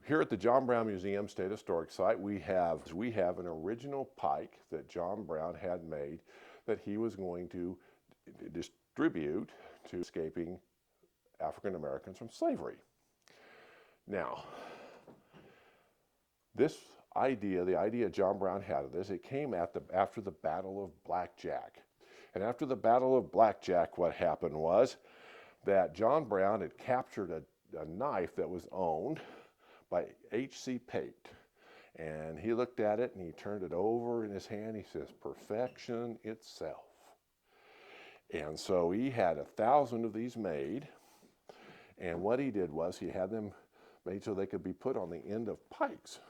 Here at the John Brown Museum State Historic Site, we have an original pike that John Brown had made that he was going to distribute to escaping African Americans from slavery. Now, this idea, the idea John Brown had of this, it came after the Battle of Blackjack. And after the Battle of Blackjack, what happened was that John Brown had captured a knife that was owned by H.C. Pate. And he looked at it and he turned it over in his hand. He says, "Perfection itself." And so he had 1,000 of these made. And what he did was he had them made so they could be put on the end of pikes.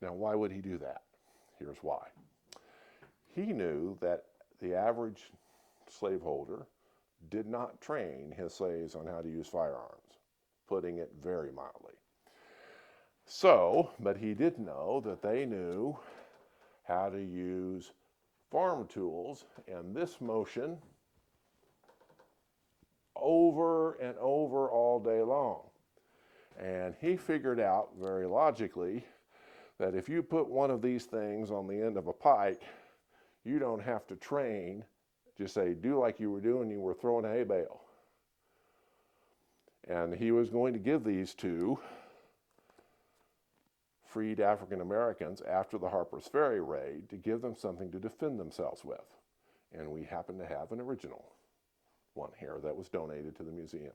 Now, why would he do that? Here's why. He knew that the average slaveholder did not train his slaves on how to use firearms, putting it very mildly. So, but he did know that they knew how to use farm tools, and this motion over and over all day long. And he figured out very logically that if you put one of these things on the end of a pike, you don't have to train. Just say, do like you were doing, you were throwing a hay bale. And he was going to give these to freed African Americans after the Harper's Ferry raid to give them something to defend themselves with. And we happen to have an original one here that was donated to the museum.